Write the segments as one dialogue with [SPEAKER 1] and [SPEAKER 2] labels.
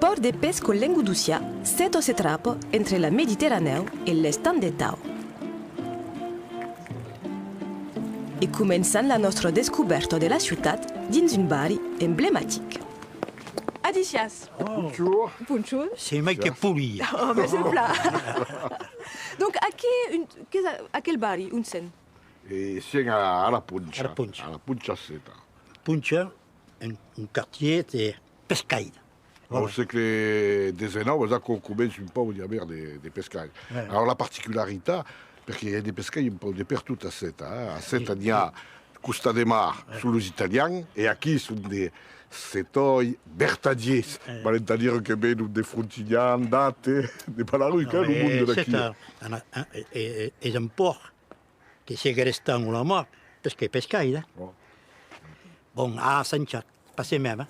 [SPEAKER 1] port de pesca Languedocien seto se trappa entre la Méditerranée et l'Estany d'Etau. E començant la nostra descoberta de la ciutat dins un bari emblématique. Adicias.
[SPEAKER 2] Bonjour.
[SPEAKER 1] Bonjour.
[SPEAKER 3] C'est mai che pulì.
[SPEAKER 1] Oh, mais c'est plat. Donc, à quel bari, un sen?
[SPEAKER 2] Et c'est à la Puncha.
[SPEAKER 3] À la Puncha.
[SPEAKER 2] À la Puncha Seta.
[SPEAKER 3] Puncha, un quartier de pescaïde.
[SPEAKER 2] Voilà. On sait que les desenaux, on commence un peu à dire des pescailles.
[SPEAKER 3] Ouais.
[SPEAKER 2] Alors la particularité, parce qu'il y a des pescailles un peu de partout à Seta. À Seta, il y a Costa de Mar sous les Italiens, et ici sont des setoi bertadiers. C'est-à-dire que nous des frontignans, date, des palarucs, le monde de
[SPEAKER 3] C'est un port qui s'est resté en la mort, parce que pescaïde.
[SPEAKER 2] Oh.
[SPEAKER 3] Bon, à Sanchat, passez même.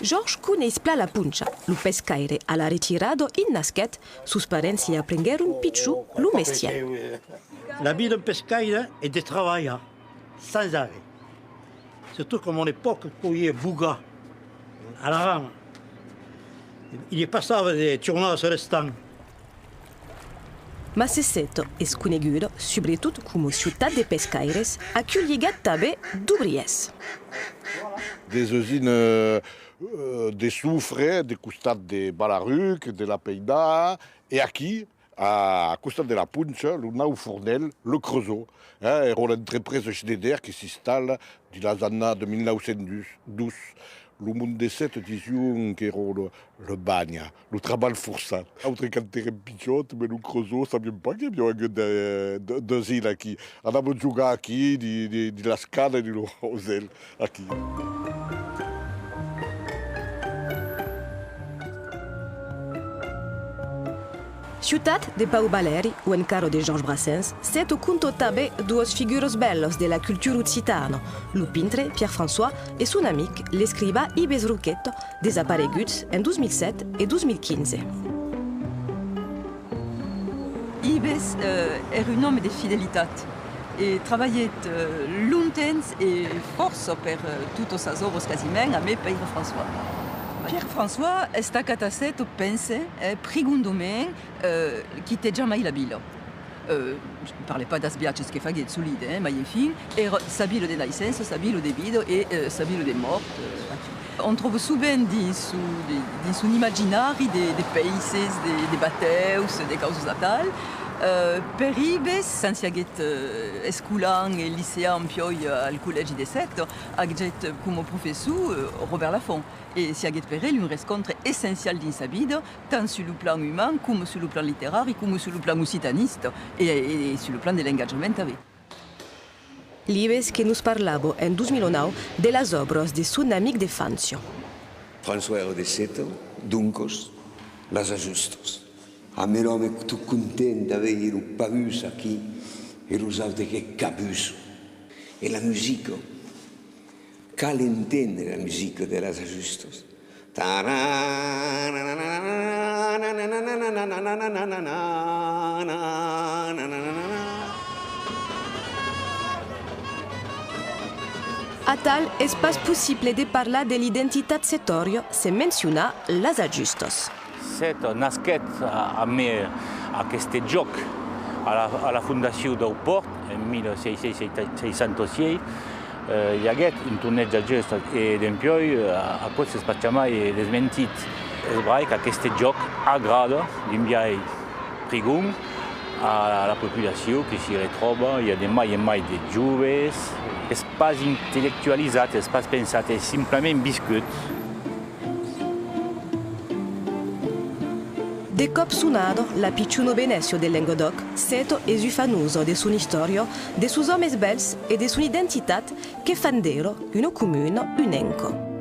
[SPEAKER 1] Georges coneix pla la punxa, lo pescaire a la retirado in nasquet, sus parents li apprengueren pitjù lo mestier.
[SPEAKER 3] La vie d'un pescaïde est de travailler sans arrêt. Surtout comme à l'époque, où il y a Bouga, à l'avant. Il y passava des tournages sur le stand.
[SPEAKER 1] Ma se seto es conegudo, sobretot como ciutat de pescaires, a cui lligat també d'obriers.
[SPEAKER 2] Des usines de soufre, des costats de Balaruc, de la Peïda, et ici, à costat de la Puncha, le nou Fournel, le Creusot, et l'entreprise Schneider qui s'installe de les années de 1912. Le monde de cette disons que le bagne, le travail forçat. Autre quand tu es pichote, mais le Creusot, ça vient pas qu'il y a deux îles ici. On a joué ici, de la Scala et de l'Osel, ici.
[SPEAKER 1] Ciutat de Pau Valeri, o encaro de Georges Brassens, seto conto també dues figuras bellas de la cultura occitana, lo pintre Pierre-François e son amic, l'escrivà Ives Roquetto, desapareguts en 2007 e 2015.
[SPEAKER 4] Ives era un home de fidelitat e travaillet longtemps e força per tutte ses obres quasiment amb Pierre-François. Pierre-François est a set o pense prigundomen qui té jamais la vila. Je ne parlais pas das viatges que faguet solide, mais enfin, era sa vila de naissance, sa vila de vida et sa vila de mort. On trouve souvent dans son imaginari des pays, des batailles, des causes natales. Per Ives, sense haguet escolant e lycéen pioi al col·legi de Set, haguet com professor Robert Laffont. Et si haguet per ell un rencontre essencial dins sa vida, tant sur le plan humain, com sur le plan literari, com sur le plan occitaniste, et sur le plan de l'engagement també.
[SPEAKER 1] L'Ives que nos parlava en 2009 de las obras de son amic de Fancio.
[SPEAKER 5] François era de Seto, duncos, las ajustos. A me nome tu content d'aver un parus aquí e los autres che cabuso. E la musica, cal entendre la musica de las ajustos.
[SPEAKER 1] A tal és pas possible de parlar de l'identitat setorio se menciona las ajustos.
[SPEAKER 6] Set nasquet amb aquest joc a la Fundació del Port en 1666. Hi hagué un torneig d'ajust i d'empioi a cos es pot mai desmentit. És vrai que aquest joc agrada d'enviar pregun a la població que s'hi retroba. Hi ha de mai en mai de joves. És pas intel·lectualitzat, és pas pensat, és simplement viscut.
[SPEAKER 1] De cop sonado, la picciuno Venecio del Languedoc, seto es ufanuso de son historia, de sus homes bels e de son identitat che fandero, uno comune, un enco.